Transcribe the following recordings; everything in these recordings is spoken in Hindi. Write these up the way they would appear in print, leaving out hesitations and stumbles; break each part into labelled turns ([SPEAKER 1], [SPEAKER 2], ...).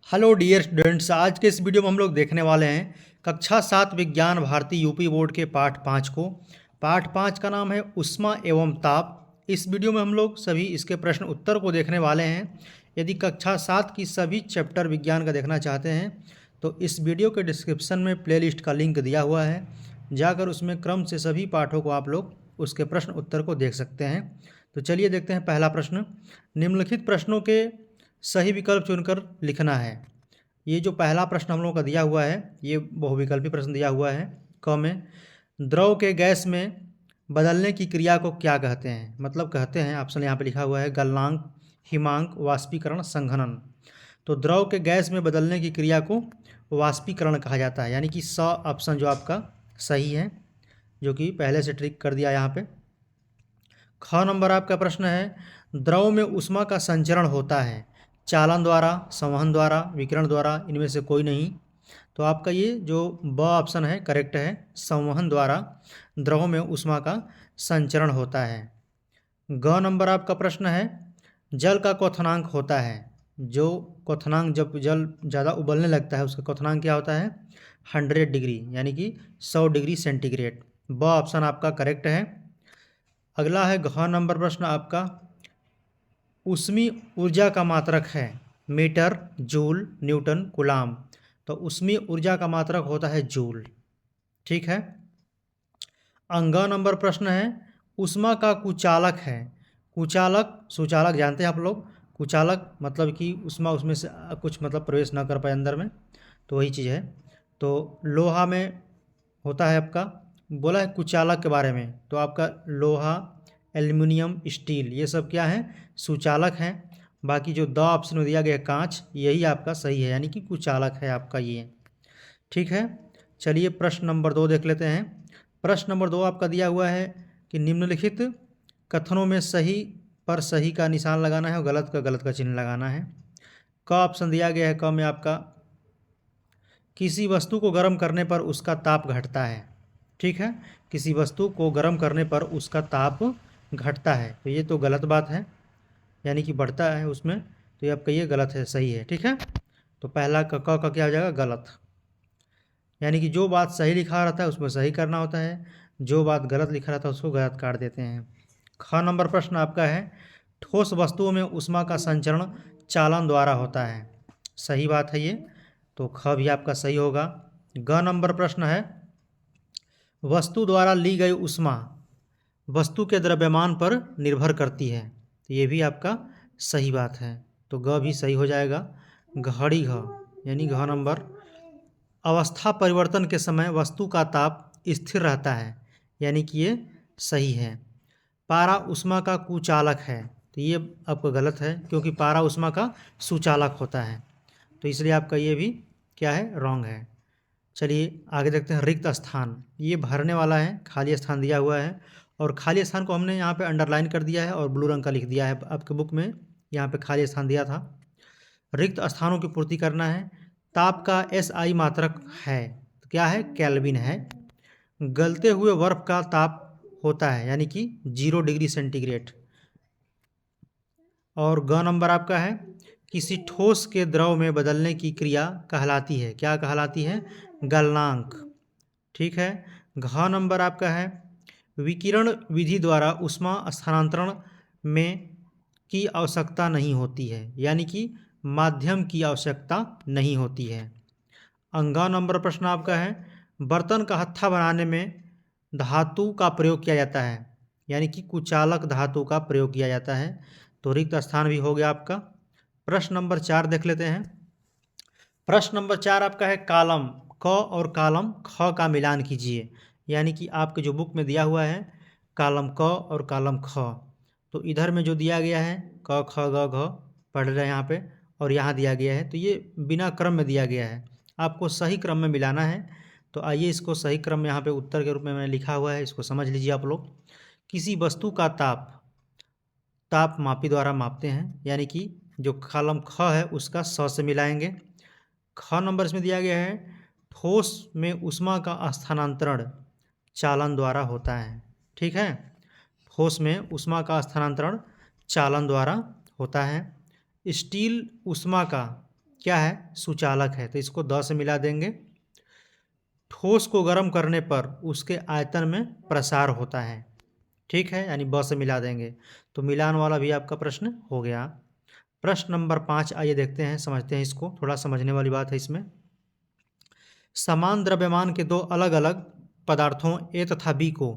[SPEAKER 1] हेलो डियर स्टूडेंट्स, आज के इस वीडियो में हम लोग देखने वाले हैं कक्षा 7 विज्ञान भारती यूपी बोर्ड के पाठ 5 को। पाठ 5 का नाम है उष्मा एवं ताप। इस वीडियो में हम लोग सभी इसके प्रश्न उत्तर को देखने वाले हैं। यदि कक्षा 7 की सभी चैप्टर विज्ञान का देखना चाहते हैं तो इस वीडियो के डिस्क्रिप्शन में प्लेलिस्ट का लिंक दिया हुआ है, जाकर उसमें क्रम से सभी पाठों को आप लोग उसके प्रश्न उत्तर को देख सकते हैं। तो चलिए देखते हैं पहला प्रश्न। निम्नलिखित प्रश्नों के सही विकल्प चुनकर लिखना है। ये जो पहला प्रश्न हम लोगों का दिया हुआ है ये बहुविकल्पी प्रश्न दिया हुआ है। क में द्रव के गैस में बदलने की क्रिया को क्या कहते हैं? मतलब कहते हैं, ऑप्शन यहाँ पे लिखा हुआ है गलनांक, हिमांक, वाष्पीकरण, संघनन। तो द्रव के गैस में बदलने की क्रिया को वाष्पीकरण कहा जाता है, यानी कि स ऑप्शन जो आपका सही है, जो कि पहले से ट्रिक कर दिया यहाँ पे। ख नंबर आपका प्रश्न है द्रव में ऊष्मा का संचरण होता है चालन द्वारा, संवहन द्वारा, विकिरण द्वारा, इनमें से कोई नहीं। तो आपका ये जो ब ऑप्शन है करेक्ट है, संवहन द्वारा द्रव में ऊष्मा का संचरण होता है। ग नंबर आपका प्रश्न है जल का क्वथनांक होता है। जो क्वथनांक, जब जल ज़्यादा उबलने लगता है उसका क्वथनांक क्या होता है? 100 डिग्री, यानी कि 100 डिग्री सेंटीग्रेड। ब ऑप्शन आपका करेक्ट है। अगला है घ नंबर प्रश्न आपका ऊष्मीय ऊर्जा का मात्रक है मीटर, जूल, न्यूटन, कूलाम। तो ऊष्मीय ऊर्जा का मात्रक होता है जूल। ठीक है। अंगा नंबर प्रश्न है ऊष्मा का कुचालक है। कुचालक, सुचालक जानते हैं आप लोग। कुचालक मतलब कि ऊष्मा उसमें से कुछ मतलब प्रवेश ना कर पाए अंदर में, तो वही चीज़ है। तो लोहा में होता है आपका, बोला है कुचालक के बारे में, तो आपका लोहा, एल्युमिनियम, स्टील, ये सब क्या है? सुचालक हैं। बाकी जो द ऑप्शन में दिया गया है कांच, यही आपका सही है, यानी कि कुचालक है आपका ये। ठीक है। चलिए प्रश्न नंबर 2 देख लेते हैं। प्रश्न नंबर 2 आपका दिया हुआ है कि निम्नलिखित कथनों में सही पर सही का निशान लगाना है और गलत का चिन्ह लगाना है। क ऑप्शन दिया गया है। क में आपका किसी वस्तु को गर्म करने पर उसका ताप घटता है। ठीक है, किसी वस्तु को गर्म करने पर उसका ताप घटता है, तो ये तो गलत बात है, यानी कि बढ़ता है उसमें, तो ये आपका ये गलत है, सही है। ठीक है, तो पहला क का क्या हो जाएगा? गलत। यानी कि जो बात सही लिखा रहता है उसमें सही करना होता है, जो बात गलत लिखा रहता है उसको गलत काट देते हैं। ख नंबर प्रश्न आपका है ठोस वस्तुओं में ऊष्मा का संचरण चालन द्वारा होता है। सही बात है ये, तो ख भी आपका सही होगा। ग नंबर प्रश्न है वस्तु द्वारा ली गई ऊष्मा वस्तु के द्रव्यमान पर निर्भर करती है। तो ये भी आपका सही बात है, तो ग भी सही हो जाएगा। घड़ी घ, यानी घ नंबर अवस्था परिवर्तन के समय वस्तु का ताप स्थिर रहता है, यानी कि ये सही है। पारा ऊष्मा का कुचालक है, तो ये आपका गलत है, क्योंकि पारा ऊष्मा का सुचालक होता है, तो इसलिए आपका ये भी क्या है? रॉन्ग है। चलिए आगे देखते हैं रिक्त स्थान। ये भरने वाला है, खाली स्थान दिया हुआ है, और खाली स्थान को हमने यहाँ पे अंडरलाइन कर दिया है और ब्लू रंग का लिख दिया है। आपके बुक में यहाँ पे खाली स्थान दिया था। रिक्त स्थानों की पूर्ति करना है। ताप का SI मात्रक है, तो क्या है? केल्विन है। गलते हुए बर्फ का ताप होता है, यानी कि 0 डिग्री सेंटीग्रेड। और ग नंबर आपका है किसी ठोस के द्रव में बदलने की क्रिया कहलाती है। क्या कहलाती है? गलनांक। ठीक है। घ नंबर आपका है विकिरण विधि द्वारा ऊष्मा स्थानांतरण में की आवश्यकता नहीं होती है, यानी कि माध्यम की आवश्यकता नहीं होती है। अंगा नंबर प्रश्न आपका है बर्तन का हत्था बनाने में धातु का प्रयोग किया जाता है, यानी कि कुचालक धातु का प्रयोग किया जाता है, तो रिक्त स्थान भी हो गया आपका। प्रश्न नंबर 4 देख लेते हैं। प्रश्न नंबर 4 आपका है कालम क और कालम ख का मिलान कीजिए, यानी कि आपके जो बुक में दिया हुआ है कालम क और कालम ख, तो इधर में जो दिया गया है क ख ग घ पढ़ रहे हैं यहाँ पे, और यहाँ दिया गया है, तो ये बिना क्रम में दिया गया है, आपको सही क्रम में मिलाना है। तो आइए इसको सही क्रम में यहाँ पे उत्तर के रूप में मैंने लिखा हुआ है, इसको समझ लीजिए आप लोग। किसी वस्तु का ताप मापी द्वारा मापते हैं, यानी कि जो कॉलम ख है उसका स से मिलाएंगे। ख नंबर इसमें दिया गया है ठोस में ऊष्मा का स्थानांतरण चालन द्वारा होता है। ठीक है, ठोस में ऊष्मा का स्थानांतरण चालन द्वारा होता है। स्टील ऊष्मा का क्या है, सुचालक है, तो इसको द से मिला देंगे। ठोस को गर्म करने पर उसके आयतन में प्रसार होता है, ठीक है, यानी ब से मिला देंगे। तो मिलान वाला भी आपका प्रश्न हो गया। प्रश्न नंबर 5 आइए देखते हैं, समझते हैं इसको, थोड़ा समझने वाली बात है इसमें। समान द्रव्यमान के दो अलग अलग पदार्थों ए तथा बी को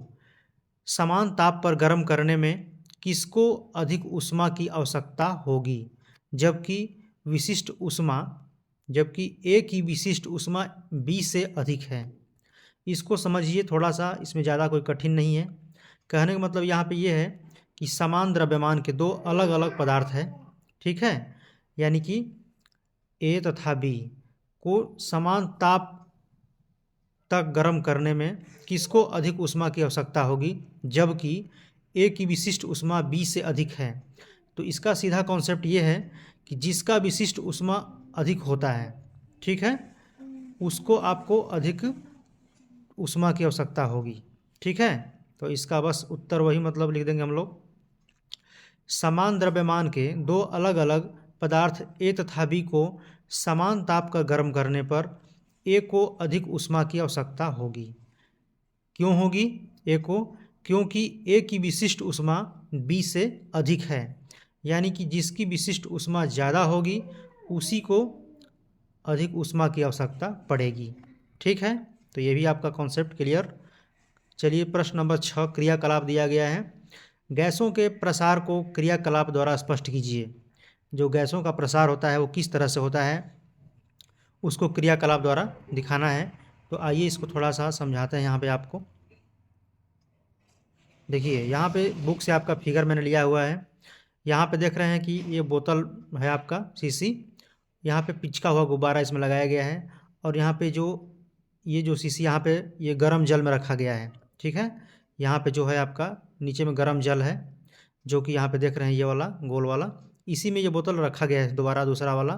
[SPEAKER 1] समान ताप पर गर्म करने में किसको अधिक ऊष्मा की आवश्यकता होगी, जबकि ए की विशिष्ट ऊष्मा बी से अधिक है। इसको समझिए थोड़ा सा, इसमें ज़्यादा कोई कठिन नहीं है। कहने का मतलब यहाँ पे ये है कि समान द्रव्यमान के दो अलग अलग पदार्थ हैं, ठीक है, यानी कि ए तथा बी को समान ताप तक गर्म करने में किसको अधिक ऊष्मा की आवश्यकता होगी, जबकि ए की विशिष्ट ऊष्मा बी से अधिक है। तो इसका सीधा कॉन्सेप्ट ये है कि जिसका विशिष्ट ऊष्मा अधिक होता है, ठीक है, उसको आपको अधिक ऊष्मा की आवश्यकता होगी, ठीक है। तो इसका बस उत्तर वही मतलब लिख देंगे हम लोग। समान द्रव्यमान के दो अलग अलग पदार्थ ए तथा बी को समान ताप का गर्म करने पर ए को अधिक ऊष्मा की आवश्यकता होगी। क्यों होगी ए को? क्योंकि ए की विशिष्ट ऊष्मा बी से अधिक है, यानी कि जिसकी विशिष्ट ऊष्मा ज़्यादा होगी उसी को अधिक ऊष्मा की आवश्यकता पड़ेगी, ठीक है। तो ये भी आपका कॉन्सेप्ट क्लियर। चलिए प्रश्न नंबर 6 क्रियाकलाप दिया गया है। गैसों के प्रसार को क्रियाकलाप द्वारा स्पष्ट कीजिए। जो गैसों का प्रसार होता है वो किस तरह से होता है, उसको क्रियाकलाप द्वारा दिखाना है। तो आइए इसको थोड़ा सा समझाते हैं यहाँ पे आपको। देखिए यहाँ पे बुक से आपका फिगर मैंने लिया हुआ है। यहाँ पे देख रहे हैं कि ये बोतल है आपका शीशी, यहाँ पे पिचका हुआ गुब्बारा इसमें लगाया गया है, और यहाँ पे ये जो शीशी यहाँ पे ये गर्म जल में रखा गया है, ठीक है। यहाँ पे जो है आपका नीचे में गर्म जल है, जो कि यहाँ पे देख रहे हैं ये वाला गोल वाला, इसी में ये बोतल रखा गया है दोबारा दूसरा वाला,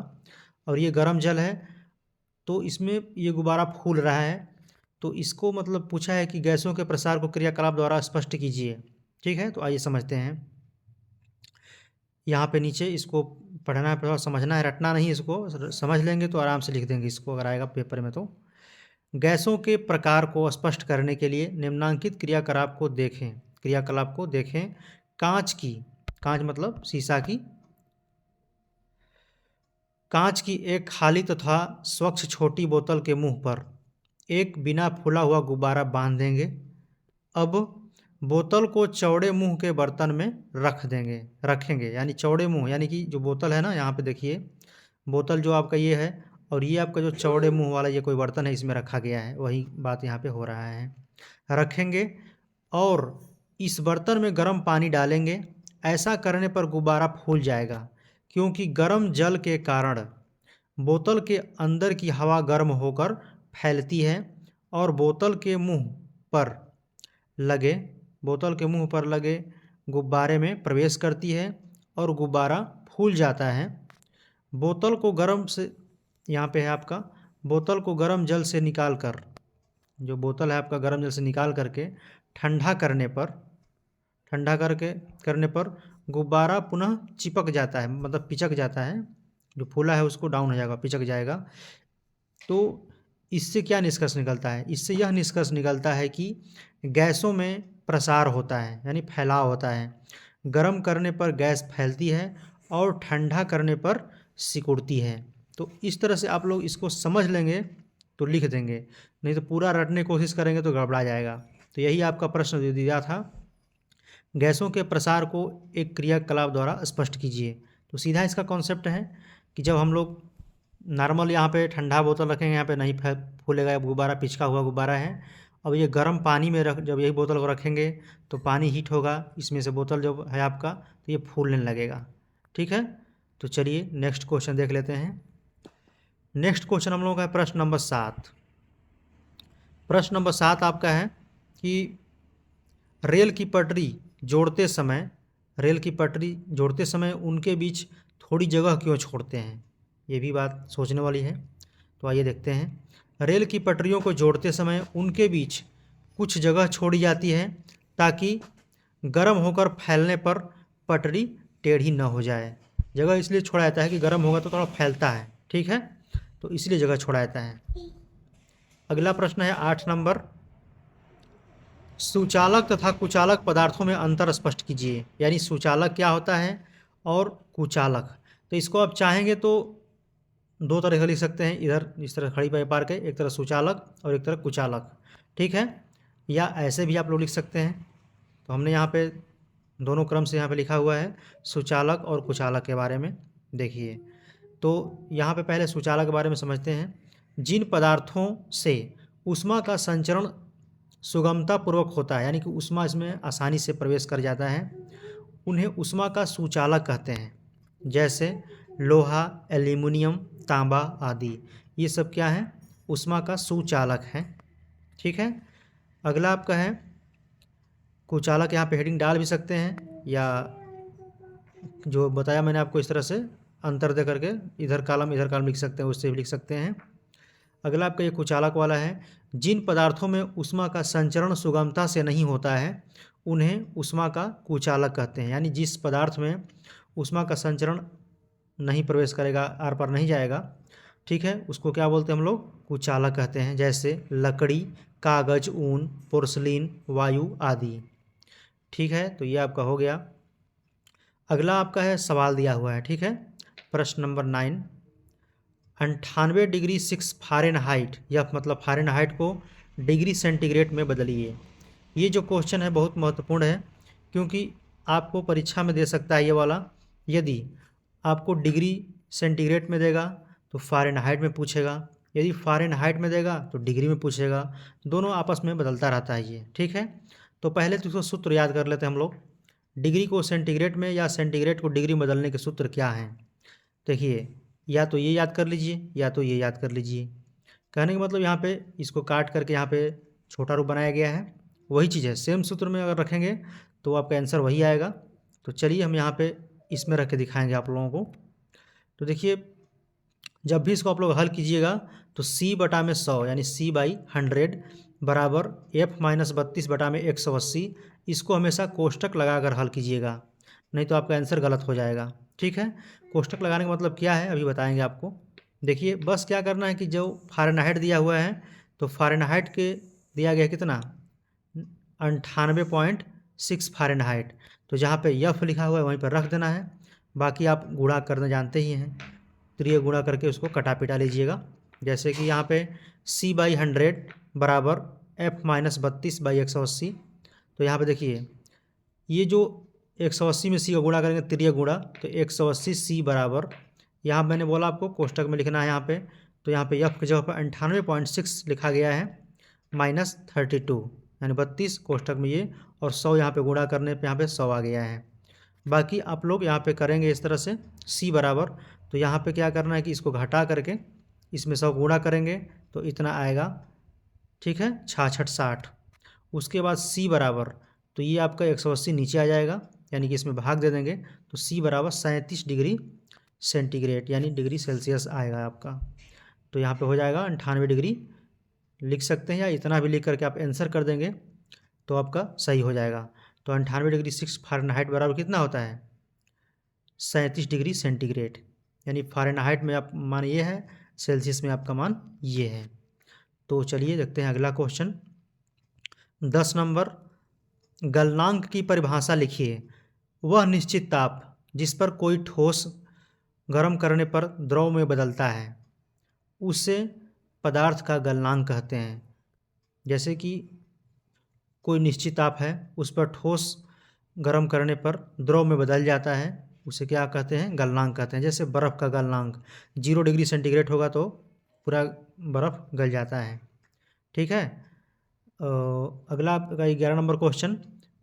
[SPEAKER 1] और ये गर्म जल है। तो इसमें ये गुब्बारा फूल रहा है। तो इसको मतलब पूछा है कि गैसों के प्रसार को क्रियाकलाप द्वारा स्पष्ट कीजिए, ठीक है। तो आइए समझते हैं। यहाँ पे नीचे इसको पढ़ना है, थोड़ा समझना है, रटना नहीं, इसको समझ लेंगे तो आराम से लिख देंगे इसको अगर आएगा पेपर में। तो गैसों के प्रकार को स्पष्ट करने के लिए निम्नांकित क्रियाकलाप को देखें। कांच मतलब शीशा की, कांच की एक खाली तथा स्वच्छ छोटी बोतल के मुंह पर एक बिना फूला हुआ गुब्बारा बांध देंगे। अब बोतल को चौड़े मुंह के बर्तन में रखेंगे, यानी चौड़े मुंह, यानी कि जो बोतल है ना, यहाँ पे देखिए बोतल जो आपका ये है, और ये आपका जो चौड़े मुंह वाला ये कोई बर्तन है, इसमें रखा गया है, वही बात यहाँ पे हो रहा है। रखेंगे और इस बर्तन में गर्म पानी डालेंगे। ऐसा करने पर गुब्बारा फूल जाएगा, क्योंकि गर्म जल के कारण बोतल के अंदर की हवा गर्म होकर फैलती है और बोतल के मुंह पर लगे गुब्बारे में प्रवेश करती है और गुब्बारा फूल जाता है। बोतल को गर्म से, यहाँ पे है आपका, बोतल को गर्म जल से निकाल कर, जो बोतल है आपका गर्म जल से निकाल करके ठंडा करने पर गुब्बारा पुनः चिपक जाता है, मतलब पिचक जाता है, जो फूला है उसको डाउन हो जाएगा, पिचक जाएगा। तो इससे क्या निष्कर्ष निकलता है? इससे यह निष्कर्ष निकलता है कि गैसों में प्रसार होता है, यानी फैलाव होता है। गर्म करने पर गैस फैलती है और ठंडा करने पर सिकुड़ती है। तो इस तरह से आप लोग इसको समझ लेंगे तो लिख देंगे, नहीं तो पूरा रटने की कोशिश करेंगे तो गड़बड़ा जाएगा। तो यही आपका प्रश्न दिया था, गैसों के प्रसार को एक क्रियाकलाप द्वारा स्पष्ट कीजिए। तो सीधा इसका कॉन्सेप्ट है कि जब हम लोग नॉर्मल यहाँ पे ठंडा बोतल रखेंगे, यहाँ पे नहीं फूलेगा गुब्बारा, पिचका हुआ गुब्बारा है। अब ये गर्म पानी में जब यही बोतल को रखेंगे तो पानी हीट होगा, इसमें से बोतल जो है आपका, तो ये फूलने लगेगा, ठीक है। तो चलिए नेक्स्ट क्वेश्चन देख लेते हैं। नेक्स्ट क्वेश्चन हम लोगों का है प्रश्न नंबर 7। प्रश्न नंबर 7 आपका है कि रेल की पटरी जोड़ते समय उनके बीच थोड़ी जगह क्यों छोड़ते हैं? ये भी बात सोचने वाली है। तो आइए देखते हैं। रेल की पटरियों को जोड़ते समय उनके बीच कुछ जगह छोड़ी जाती है ताकि गर्म होकर फैलने पर पटरी टेढ़ी न हो जाए। जगह इसलिए छोड़ा जाता है कि गर्म होगा तो थोड़ा फैलता है, ठीक है, तो इसलिए जगह छोड़ा जाता है। अगला प्रश्न है 8 नंबर, सुचालक तथा कुचालक पदार्थों में अंतर स्पष्ट कीजिए। यानी सुचालक क्या होता है और कुचालक। तो इसको आप चाहेंगे तो दो तरह से लिख सकते हैं, इधर इस तरह खड़ी व्यापार के, एक तरह सुचालक और एक तरह कुचालक, ठीक है, या ऐसे भी आप लोग लिख सकते हैं। तो हमने यहाँ पे दोनों क्रम से यहाँ पे लिखा हुआ है सुचालक और कुचालक के बारे में। देखिए, तो यहाँ पे पहले सुचालक के बारे में समझते हैं। जिन पदार्थों से ऊष्मा का संचरण सुगमतापूर्वक होता है, यानी कि ऊष्मा इसमें आसानी से प्रवेश कर जाता है, उन्हें ऊष्मा का सुचालक कहते हैं। जैसे लोहा, एल्यूमिनियम, तांबा आदि, ये सब क्या है, ऊष्मा का सुचालक है। ठीक है, अगला आपका है कुचालक। यहाँ पे हेडिंग डाल भी सकते हैं, या जो बताया मैंने आपको इस तरह से अंतर दे करके इधर कॉलम लिख सकते हैं, उससे भी लिख सकते हैं। अगला आपका ये कुचालक वाला है, जिन पदार्थों में ऊष्मा का संचरण सुगमता से नहीं होता है उन्हें ऊष्मा का कुचालक कहते हैं। यानी जिस पदार्थ में ऊष्मा का संचरण नहीं प्रवेश करेगा, आर पार नहीं जाएगा, ठीक है, उसको क्या बोलते हैं हम लोग, कुचालक कहते हैं। जैसे लकड़ी, कागज, ऊन, पोर्सलिन, वायु आदि। ठीक है, तो ये आपका हो गया। अगला आपका है सवाल दिया हुआ है, ठीक है, प्रश्न नंबर 9, 98 डिग्री 6 फ़ारेनहाइट, या मतलब फ़ारेनहाइट को डिग्री सेंटीग्रेड में बदलिए। ये जो क्वेश्चन है बहुत महत्वपूर्ण है, क्योंकि आपको परीक्षा में दे सकता है ये वाला। यदि आपको डिग्री सेंटीग्रेड में देगा तो फ़ारेनहाइट में पूछेगा, यदि फ़ारेनहाइट में देगा तो डिग्री में पूछेगा, दोनों आपस में बदलता रहता है ये। ठीक है, तो पहले तो इसको सूत्र याद कर लेते हैं हम लोग। डिग्री को सेंटीग्रेड में या सेंटीग्रेड को डिग्री में बदलने के सूत्र क्या हैं। देखिए, या तो ये याद कर लीजिए या तो ये याद कर लीजिए। कहने का मतलब यहाँ पे इसको काट करके यहाँ पे छोटा रूप बनाया गया है, वही चीज़ है, सेम सूत्र में अगर रखेंगे तो आपका आंसर वही आएगा। तो चलिए हम यहाँ पे इसमें रख के दिखाएंगे आप लोगों को। तो देखिए, जब भी इसको आप लोग हल कीजिएगा तो C/100 यानी C/100 बराबर F-32/180, इसको हमेशा कोष्टक लगाकर हल कीजिएगा, नहीं तो आपका आंसर गलत हो जाएगा। ठीक है, कोष्टक लगाने का मतलब क्या है अभी बताएंगे आपको। देखिए, बस क्या करना है कि जो फ़ारेनहाइट दिया हुआ है तो फ़ारेनहाइट के दिया गया कितना, 98.6 फ़ारेनहाइट, तो जहाँ पे F लिखा हुआ है वहीं पर रख देना है। बाकी आप गुणा करना जानते ही हैं, त्रिय गुणा करके उसको कटा पिटा लीजिएगा। जैसे कि यहाँ पे C/100 बराबर F-32/180, तो यहाँ पे देखिए ये जो 180 में C का गुणा करेंगे त्रिय गुणा, तो 180 C बराबर, यहाँ मैंने बोला आपको कोष्टक में लिखना है यहाँ पे, तो यहाँ पे F की जगह पर 98.6 लिखा गया है -32 यानी 32 कोष्टक में ये, और 100 यहाँ पे गुणा करने पे यहाँ पे 100 आ गया है। बाकी आप लोग यहाँ पे करेंगे इस तरह से C बराबर, तो यहाँ पे क्या करना है कि इसको घटा करके इसमें 100 गुणा करेंगे तो इतना आएगा, ठीक है, 6660। उसके बाद C बराबर, तो ये आपका 180 नीचे आ जाएगा, यानी कि इसमें भाग दे देंगे तो C बराबर 37 डिग्री सेंटीग्रेड यानी डिग्री सेल्सियस आएगा आपका। तो यहाँ पे हो जाएगा 98 डिग्री लिख सकते हैं, या इतना भी लिख करके आप आंसर कर देंगे तो आपका सही हो जाएगा। तो 98 डिग्री 6 फ़ारेनहाइट बराबर कितना होता है, 37 डिग्री सेंटीग्रेड, यानी फ़ारेनहाइट में आप मान ये है, सेल्सियस में आपका मान ये है। तो चलिए देखते हैं अगला क्वेश्चन। 10 नंबर, गलनांक की परिभाषा लिखिए। वह निश्चित ताप जिस पर कोई ठोस गर्म करने पर द्रव में बदलता है उसे पदार्थ का गलनांक कहते हैं। जैसे कि कोई निश्चित ताप है, उस पर ठोस गर्म करने पर द्रव में बदल जाता है, उसे क्या कहते हैं, गलनांक कहते हैं। जैसे बर्फ़ का गलनांक 0 डिग्री सेंटीग्रेड होगा तो पूरा बर्फ़ गल जाता है। ठीक है, अगला आपका 11 नंबर क्वेश्चन,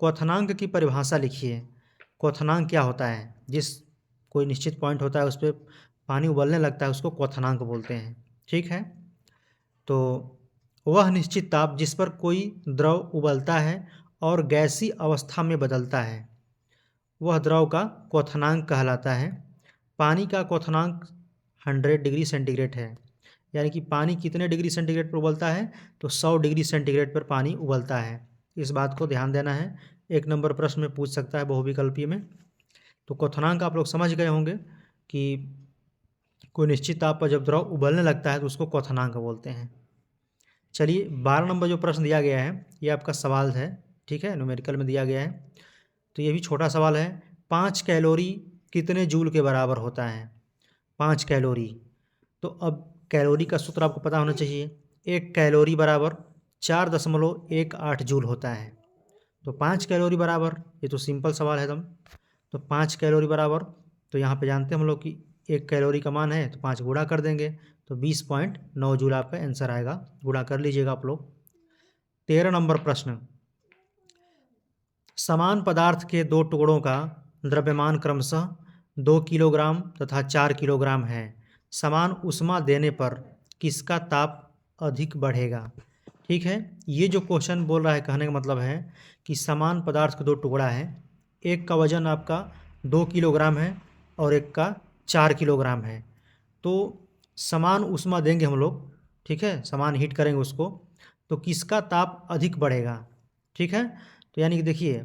[SPEAKER 1] क्वथनांक की परिभाषा लिखिए। क्वथनांक क्या होता है, जिस कोई निश्चित पॉइंट होता है उस पर पानी उबलने लगता है उसको क्वथनांक बोलते हैं। ठीक है, तो वह निश्चित ताप जिस पर कोई द्रव उबलता है और गैसीय अवस्था में बदलता है वह द्रव का क्वथनांक कहलाता है। पानी का क्वथनांक 100 डिग्री सेंटीग्रेड है, यानी कि पानी कितने डिग्री सेंटीग्रेड पर उबलता है, तो 100 डिग्री सेंटीग्रेड पर पानी उबलता है। इस बात को ध्यान देना है, 1 नंबर प्रश्न में पूछ सकता है बहुविकल्पीय में। तो क्वथनांक आप लोग समझ गए होंगे कि कोई निश्चित ताप पर जब द्रव उबलने लगता है तो उसको क्वथनांक बोलते हैं। चलिए 12 नंबर जो प्रश्न दिया गया है ये आपका सवाल है, ठीक है, न्यूमेरिकल में दिया गया है। तो ये भी छोटा सवाल है। 5 कैलोरी कितने जूल के बराबर होता है? 5 कैलोरी। तो अब कैलोरी का सूत्र आपको पता होना चाहिए। 1 कैलोरी बराबर 4.18 जूल होता है। तो 5 कैलोरी बराबर, ये तो सिंपल सवाल है एकदम। तो 5 कैलोरी बराबर, तो यहाँ पे जानते हैं हम लोग कि 1 कैलोरी का मान है तो 5 गुणा कर देंगे तो 20.9 जूल आपका आंसर आएगा। गुणा कर लीजिएगा आप लोग। 13 नंबर प्रश्न, समान पदार्थ के दो टुकड़ों का द्रव्यमान क्रमशः 2 किलोग्राम तथा 4 किलोग्राम है। समान ऊष्मा देने पर किसका ताप अधिक बढ़ेगा? ठीक है, ये जो क्वेश्चन बोल रहा है, कहने का मतलब है कि समान पदार्थ के दो टुकड़ा है, एक का वजन आपका 2 किलोग्राम है और एक का 4 किलोग्राम है। तो समान ऊष्मा देंगे हम लोग, ठीक है, समान हीट करेंगे उसको, तो किसका ताप अधिक बढ़ेगा? ठीक है, तो यानी कि देखिए,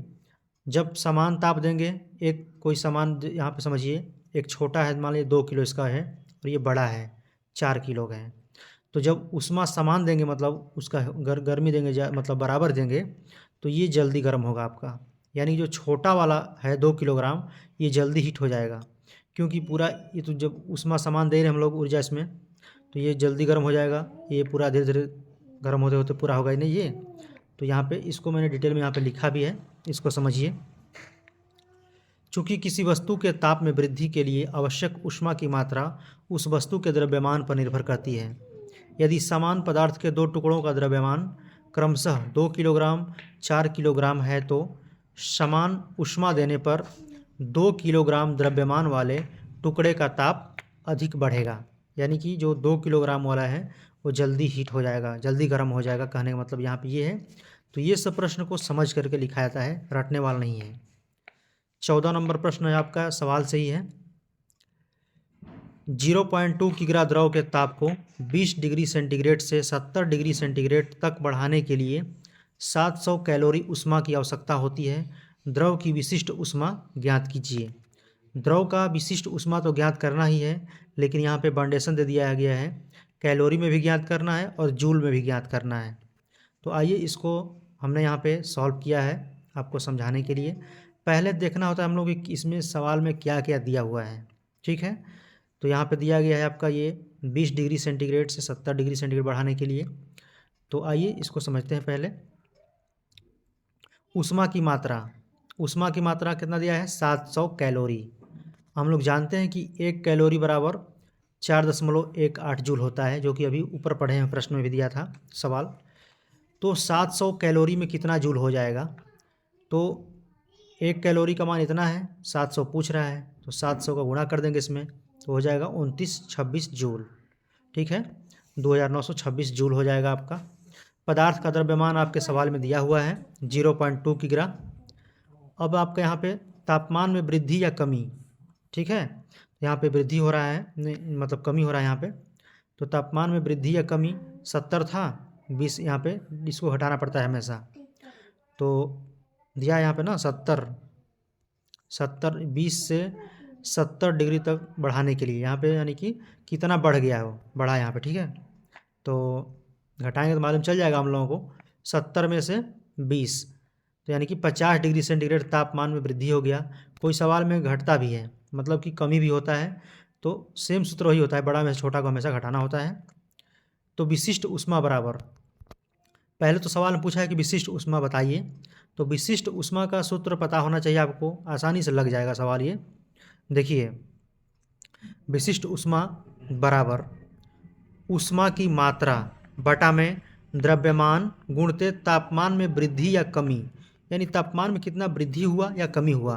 [SPEAKER 1] जब समान ताप देंगे, एक कोई सामान यहाँ पे समझिए, एक छोटा है, मान लीजिए 2 किलो इसका है और ये बड़ा है 4 किलो का है। तो जब ऊष्मा समान देंगे, मतलब उसका गर्मी देंगे, मतलब बराबर देंगे, तो ये जल्दी गर्म होगा आपका। यानी जो छोटा वाला है 2 किलोग्राम, ये जल्दी हीट हो जाएगा, क्योंकि पूरा ये तो जब ऊष्मा समान दे रहे हैं हम लोग ऊर्जा इसमें, तो ये जल्दी गर्म हो जाएगा। ये पूरा धीरे धीरे गर्म होते होते पूरा होगा ही नहीं ये। तो यहाँ पे इसको मैंने डिटेल में यहाँ पे लिखा भी है, इसको समझिए। चूँकि किसी वस्तु के ताप में वृद्धि के लिए आवश्यक ऊष्मा की मात्रा उस वस्तु के द्रव्यमान पर निर्भर करती है। यदि समान पदार्थ के दो टुकड़ों का द्रव्यमान क्रमशः 2 किलोग्राम 4 किलोग्राम है तो समान ऊष्मा देने पर 2 किलोग्राम द्रव्यमान वाले टुकड़े का ताप अधिक बढ़ेगा। यानी कि जो 2 किलोग्राम वाला है वो जल्दी हीट हो जाएगा, जल्दी गर्म हो जाएगा, कहने का मतलब यहाँ पे ये है। तो ये सब प्रश्न को समझ करके लिखा जाता है, रटने वाला नहीं है। 14 नंबर प्रश्न है आपका, सवाल सही है। 0.2 किग्रा द्रव के ताप को 20 डिग्री सेंटीग्रेड से 70 डिग्री सेंटीग्रेड तक बढ़ाने के लिए 700 कैलोरी ऊष्मा की आवश्यकता होती है। द्रव की विशिष्ट ऊष्मा ज्ञात कीजिए। द्रव का विशिष्ट ऊष्मा तो ज्ञात करना ही है, लेकिन यहाँ पे बाउंडेशन दे दिया गया है, कैलोरी में भी ज्ञात करना है और जूल में भी ज्ञात करना है। तो आइए इसको हमने यहाँ पे सॉल्व किया है आपको समझाने के लिए। पहले देखना होता है हम लोग कि इसमें सवाल में क्या क्या दिया हुआ है, ठीक है। तो यहाँ पे दिया गया है आपका ये 20 डिग्री सेंटीग्रेड से 70 डिग्री सेंटीग्रेड बढ़ाने के लिए। तो आइए इसको समझते हैं पहले। ऊष्मा की मात्रा, ऊष्मा की मात्रा कितना दिया है? 700 कैलोरी। हम लोग जानते हैं कि 1 कैलोरी बराबर 4.18 जूल होता है, जो कि अभी ऊपर पढ़े हैं, प्रश्न में भी दिया था सवाल। तो 700 कैलोरी में कितना जूल हो जाएगा? तो 1 कैलोरी का मान इतना है, 700 पूछ रहा है, तो 700 का गुणा कर देंगे इसमें, तो हो जाएगा 2926 जूल, ठीक है, 2926 जूल हो जाएगा आपका। पदार्थ का द्रव्यमान आपके सवाल में दिया हुआ है 0.2 किग्रा। अब आपका यहाँ पे तापमान में वृद्धि या कमी, ठीक है, यहाँ पे वृद्धि हो रहा है, मतलब कमी हो रहा है यहाँ पे। तो तापमान में वृद्धि या कमी 70 था, 20 यहाँ पे इसको हटाना पड़ता है हमेशा। तो दिया यहाँ पे ना 70, 20 से 70 डिग्री तक बढ़ाने के लिए यहाँ पे, यानी कि कितना बढ़ गया है वो, बढ़ा यहाँ पे, ठीक है। तो घटाएंगे तो मालूम चल जाएगा हम लोगों को। 70 में से 20, तो यानी कि 50 डिग्री सेंटीग्रेड तापमान में वृद्धि हो गया। कोई सवाल में घटता भी है, मतलब कि कमी भी होता है, तो सेम सूत्र वही होता है, बड़ा में से छोटा को हमेशा घटाना होता है। तो विशिष्ट ऊष्मा बराबर, पहले तो सवाल में पूछा है कि विशिष्ट ऊष्मा बताइए, तो विशिष्ट ऊष्मा का सूत्र पता होना चाहिए आपको, आसानी से लग जाएगा सवाल ये। देखिए, विशिष्ट ऊष्मा बराबर ऊष्मा की मात्रा बटा में द्रव्यमान गुणते तापमान में वृद्धि या कमी, यानी तापमान में कितना वृद्धि हुआ या कमी हुआ।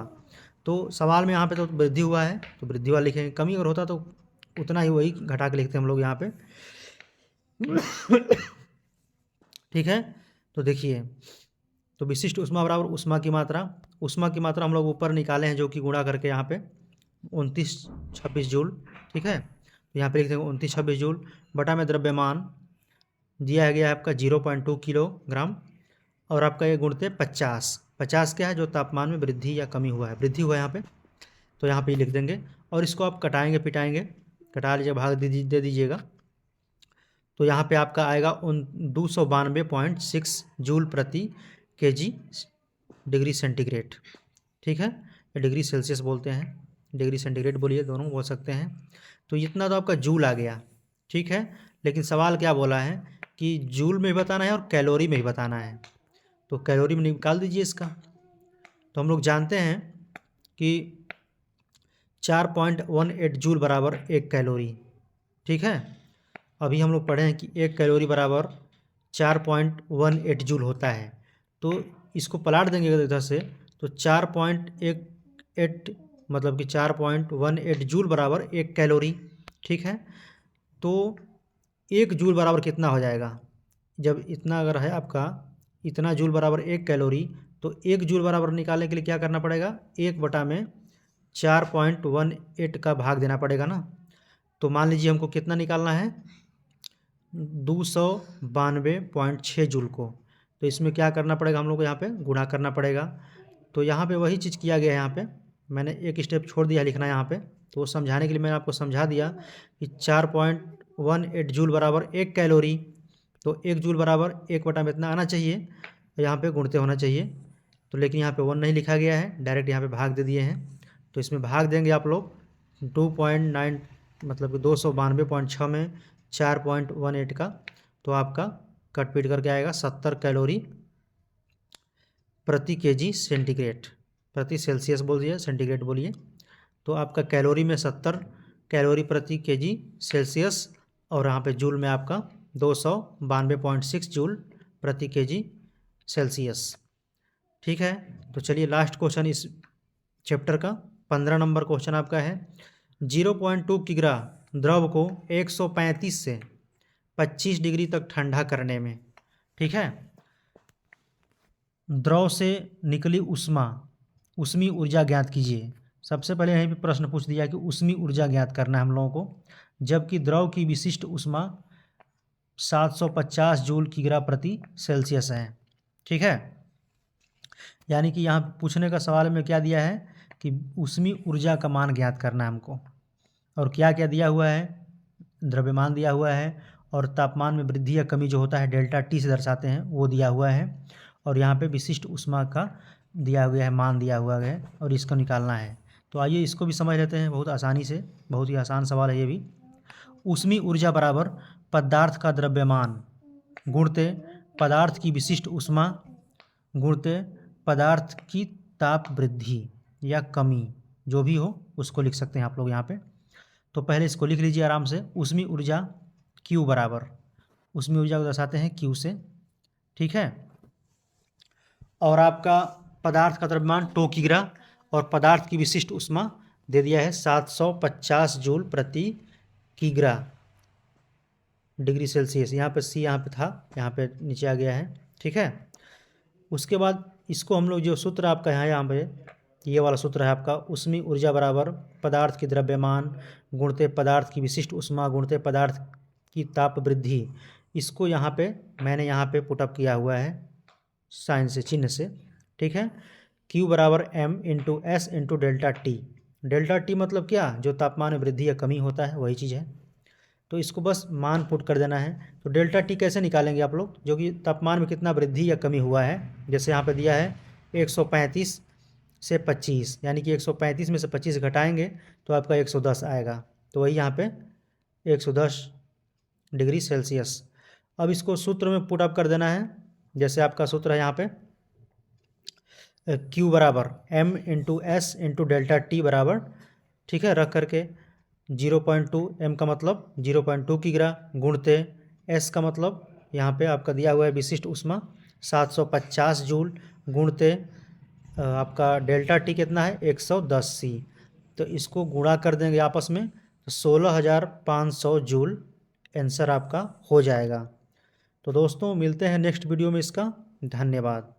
[SPEAKER 1] तो सवाल में यहाँ पे तो वृद्धि हुआ है तो वृद्धि वाला लिखेंगे, कमी अगर होता तो उतना ही, वही घटा के लिखते हैं हम लोग यहाँ पे, ठीक है। तो देखिए, तो विशिष्ट ऊष्मा बराबर ऊष्मा की मात्रा, ऊष्मा की मात्रा हम लोग ऊपर निकाले हैं, जो कि गुणा करके यहाँ पे 2926 जूल, ठीक है। तो यहाँ पे लिख देंगे 2926 जूल बटा में द्रव्यमान दिया गया है आपका 0.2 किलोग्राम, और आपका ये गुणते 50 क्या है, जो तापमान में वृद्धि या कमी हुआ है, वृद्धि हुआ है यहाँ पे, तो यहाँ पे लिख देंगे। और इसको आप कटाएंगे पिटाएंगे घटा लीजिए, भाग दे दीजिएगा, तो यहाँ पे आपका आएगा 292.6 जूल प्रति केजी डिग्री सेंटीग्रेड। ठीक है, या डिग्री सेल्सियस बोलते हैं, डिग्री सेंटीग्रेड बोलिए, दोनों बोल सकते हैं। तो इतना तो आपका जूल आ गया। ठीक है, लेकिन सवाल क्या बोला है कि जूल में भी बताना है और कैलोरी में भी बताना है, तो कैलोरी में निकाल दीजिए इसका। तो हम लोग जानते हैं कि 4.18 जूल बराबर 1 कैलोरी। ठीक है, अभी हम लोग पढ़े हैं कि 1 कैलोरी बराबर 4.18 जूल होता है। तो इसको पलट देंगे इधर से, तो 4.18 मतलब कि 4.18 जूल बराबर 1 कैलोरी। ठीक है, तो 1 जूल बराबर कितना हो जाएगा, जब इतना अगर है आपका इतना जूल बराबर 1 कैलोरी, तो 1 जूल बराबर निकालने के लिए क्या करना पड़ेगा, 1/4.18 का भाग देना पड़ेगा ना। तो मान लीजिए हमको कितना निकालना है, 292.6 जूल को। तो इसमें क्या करना पड़ेगा, हम लोग को यहाँ पे गुणा करना पड़ेगा। तो यहाँ पे वही चीज़ किया गया है, यहाँ पे मैंने एक स्टेप छोड़ दिया लिखना यहाँ पे, तो वो समझाने के लिए मैंने आपको समझा दिया कि 4.18 जूल बराबर 1 कैलोरी। तो 1 जूल बराबर 1 बटा में इतना आना चाहिए, यहाँ पे गुणते होना चाहिए। तो लेकिन यहाँ पे 1 नहीं लिखा गया है, डायरेक्ट यहाँ पे भाग दे दिए हैं। तो इसमें भाग देंगे आप लोग 2.9 मतलब कि 292.6 में 4.18 का, तो आपका कट पीट करके आएगा 70 कैलोरी प्रति केजी सेंटीग्रेड, प्रति सेल्सियस बोल दिए, सेंटीग्रेड बोलिए। तो आपका कैलोरी में 70 कैलोरी प्रति केजी सेल्सियस, और यहाँ पे जूल में आपका 292.6 जूल प्रति केजी सेल्सियस। ठीक है, तो चलिए लास्ट क्वेश्चन इस चैप्टर का 15 नंबर क्वेश्चन आपका है, 0.2 किग्रा द्रव को 135 से 25 डिग्री तक ठंडा करने में, ठीक है, द्रव से निकली उष्मी ऊर्जा ज्ञात कीजिए। सबसे पहले यहीं पे प्रश्न पूछ दिया कि उष्मी ऊर्जा ज्ञात करना है हम लोगों को, जबकि द्रव की विशिष्ट ऊष्मा 750 जूल किग्रा प्रति सेल्सियस है। ठीक है, यानी कि यहाँ पूछने का सवाल में क्या दिया है कि उष्मी ऊर्जा का मान ज्ञात करना है हमको, और क्या क्या दिया हुआ है, द्रव्यमान दिया हुआ है, और तापमान में वृद्धि या कमी जो होता है डेल्टा टी से दर्शाते हैं वो दिया हुआ है, और यहाँ पे विशिष्ट ऊष्मा का दिया हुआ है, मान दिया हुआ है, और इसको निकालना है। तो आइए इसको भी समझ लेते हैं बहुत आसानी से, बहुत ही आसान सवाल है ये भी। उष्मी ऊर्जा बराबर पदार्थ का द्रव्यमान गुणते पदार्थ की विशिष्ट ऊष्मा गुणते पदार्थ की ताप वृद्धि या कमी, जो भी हो उसको लिख सकते हैं आप लोग यहाँ पे। तो पहले इसको लिख लीजिए आराम से, उष्मी ऊर्जा Q बराबर, उष्मी ऊर्जा को दर्शाते हैं Q से। ठीक है, और आपका पदार्थ का द्रव्यमान 2 किग्रा, और पदार्थ की विशिष्ट ऊष्मा दे दिया है 750 जूल प्रति किग्रा डिग्री सेल्सियस। यहाँ पे C यहाँ पे था, यहाँ पे नीचे आ गया है। ठीक है, उसके बाद इसको हम लोग जो सूत्र आपका यहाँ पे ये वाला सूत्र है आपका, उष्मी ऊर्जा बराबर पदार्थ की द्रव्यमान गुणते पदार्थ की विशिष्ट ऊष्मा गुणते पदार्थ की ताप वृद्धि। इसको यहाँ पे मैंने यहाँ पे पुटअप किया हुआ है साइन से, चिन्ह से। ठीक है, Q बराबर M into S into delta T. Delta T मतलब क्या, जो तापमान में वृद्धि या कमी होता है वही चीज़ है। तो इसको बस मान पुट कर देना है। तो डेल्टा टी कैसे निकालेंगे आप लोग, जो कि तापमान में कितना वृद्धि या कमी हुआ है। जैसे यहाँ पे दिया है 135 से 25, यानी कि 135 में से 25 घटाएंगे तो आपका 110 आएगा। तो वही यहाँ पे 110 डिग्री सेल्सियस। अब इसको सूत्र में पुट अप कर देना है। जैसे आपका सूत्र है यहाँ पे Q बराबर M into S into delta T बराबर, ठीक है, रख करके 0.2, M का मतलब 0.2 किग्रा गुणते S का मतलब यहाँ पे आपका दिया हुआ है विशिष्ट ऊष्मा 750 जूल गुणते आपका डेल्टा टी कितना है 110 C। तो इसको गुणा कर देंगे आपस में, तो 16,500 जूल आंसर आपका हो जाएगा। तो दोस्तों मिलते हैं नेक्स्ट वीडियो में इसका। धन्यवाद।